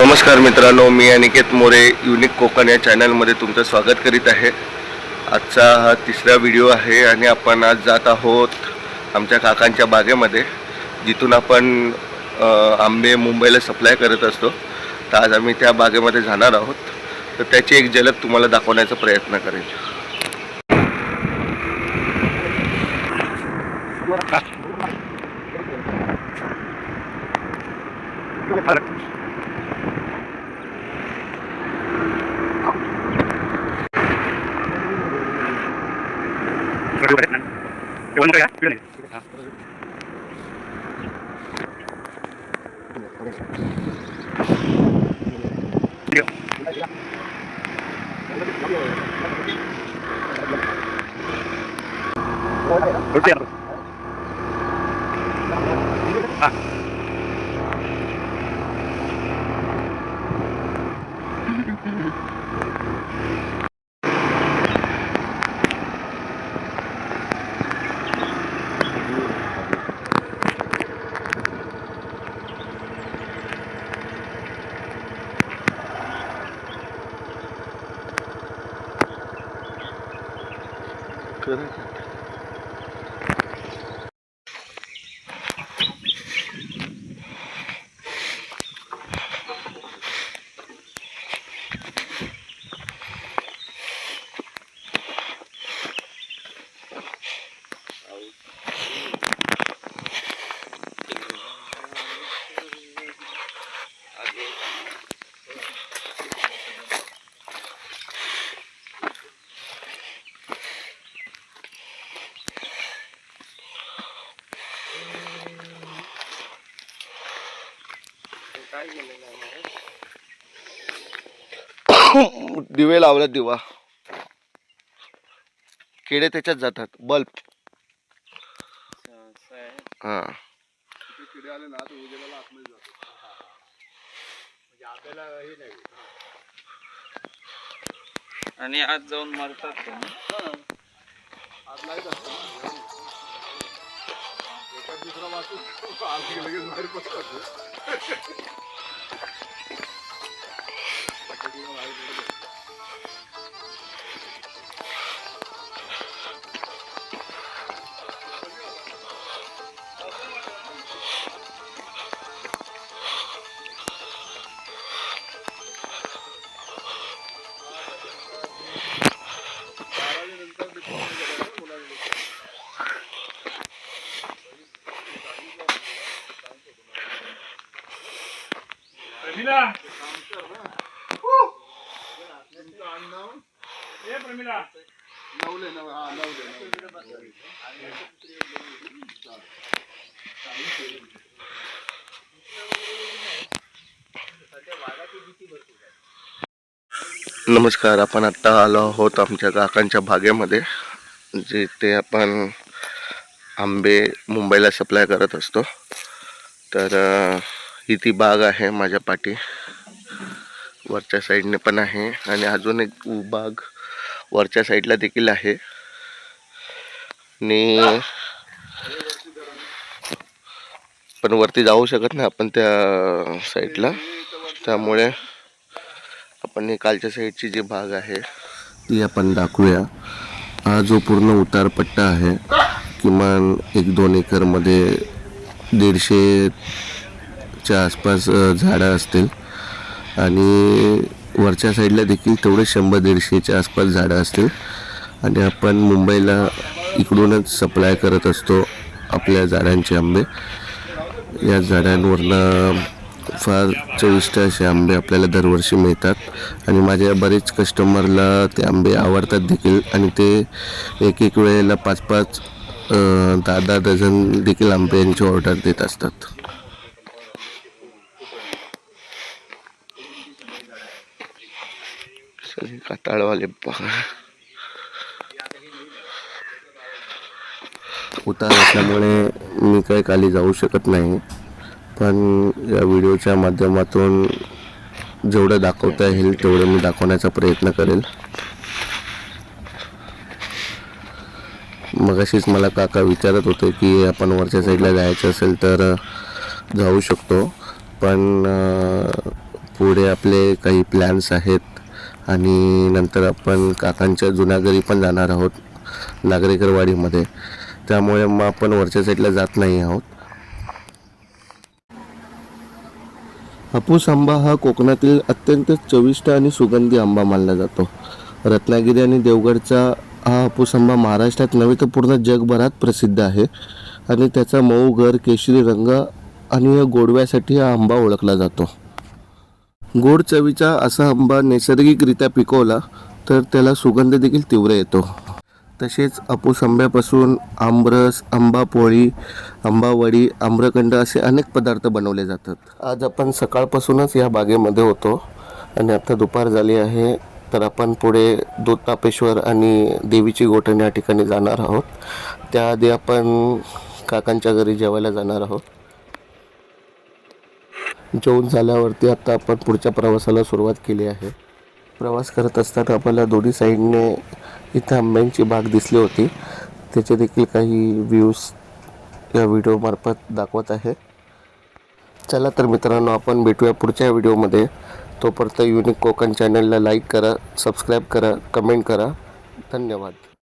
नमस्कार मित्रांनो, मी अनिकेत मोरे युनिक कोकण या चॅनलमध्ये तुमचं स्वागत करीत आहे। आजचा हा तिसरा व्हिडिओ आहे आणि आपण आज जात आहोत आमच्या काकांच्या बागेमध्ये, जिथून आपण आंबे मुंबईला सप्लाय करत असतो। तर आज आम्ही त्या बागेमध्ये जाणार आहोत, तर त्याची एक झलक तुम्हाला दाखवण्याचा प्रयत्न करेन। दिवे लावला, दिवा किडे त्याच्यात जातात, बल्ब हा किडे आले ना तर उजेडाला आतमध्ये जातो, म्हणजे आपल्याला हे नाही आणि आज जाऊन मारतात आज लाईट असतं एका दुसरा वाचून आधी लगेच बाहेर पडतात। नमस्कार, आपण आत्ता आलो आहोत आमच्या काकांच्या बागेमध्ये, जिथे आपण आंबे मुंबईला सप्लाय करत असतो। तर ही ती बाग आहे, माझ्या पाठी वरच्या साईडने पण आहे आणि अजून एक बाग वरच्या साईडला देखील आहे। आणि पण वरती जाऊ शकत नाही आपण त्या साईडला, त्यामुळे आपण ही कालच्या साईडची जी बाग आहे ती आपण दाखवूया। हा जो पूर्ण उतारपट्टा आहे, किमान 1-2 एकरमध्ये 150च्या आसपास झाडं असतील आणि वरच्या साईडला देखील तेवढे 100-150च्या आसपास झाडं असतील। आणि आपण मुंबईला इकडूनच सप्लाय करत असतो आपल्या झाडांचे आंबे। या झाडांवरनं फार चविष्ट असे आंबे आपल्याला दरवर्षी मिळतात आणि माझ्या बरेच कस्टमरला ते आंबे आवडतात देखील आणि ते एक वेळेला 5-5 10-10 डझन देखील आंब्यांची ऑर्डर देत असतात। सगळे काटाळवाले उतार असल्यामुळे मी काही खाली जाऊ शकत नाही, पण या व्हिडिओच्या माध्यमातून जेवढं दाखवता येईल तेवढं मी दाखवण्याचा प्रयत्न करेल। मगाशीच मला काका विचारत होते की आपण वरच्या साईडला जायचं असेल तर जाऊ शकतो, पण पुढे आपले काही प्लॅन्स आहेत आणि नंतर आपण काकांच्या जुन्या घरी पण जाणार आहोत नागरेकरवाडीमध्ये. त्यामुळे मग आपण वरच्या साईडला जात नाही आहोत. हापूस आंबा हा कोकणातील अत्यंत चविष्ट आणि सुगंधी आंबा मानला जातो. रत्नागिरी आणि देवगडचा हा हापूस आंबा महाराष्ट्रात नव्हे तर पूर्ण जगभरात प्रसिद्ध आहे आणि त्याचा मऊ गर, केशरी रंग आणि गोडव्यासाठी हा आंबा ओळखला जातो. गोड चवीचा असा आंबा नैसर्गिकरित्या पिकवला तर त्याला सुगंध देखील तीव्र येतो. तसेच हापूस आंब्यापासून आमरस, आंबा पोळी, आंबावडी, आम्रखंड असे अनेक पदार्थ बनवले जातात. आज आपण सकाळपासूनच या बागेमध्ये होतो आणि आता दुपार झाली आहे. तर आपण पुढे दूधतापेश्वर आणि देवीची गोठण या ठिकाणी जाणार आहोत. त्याआधी आपण काकांच्या घरी जेवायला जाणार आहोत. जेवण झाल्यावरती आता आपण पुढच्या प्रवासाला सुरुवात केली आहे. प्रवास करत असताना आपल्याला दोन्ही साईडने इथं आंब्यांची बाग दिसली होती. त्याचे देखील काही व्ह्यूज या व्हिडिओमार्फत दाखवत आहे. चला तर मित्रांनो, आपण भेटूया पुढच्या व्हिडिओमध्ये. तोपर्यंत युनिक कोकण चॅनलला लाईक करा, सबस्क्राईब करा, कमेंट करा. धन्यवाद.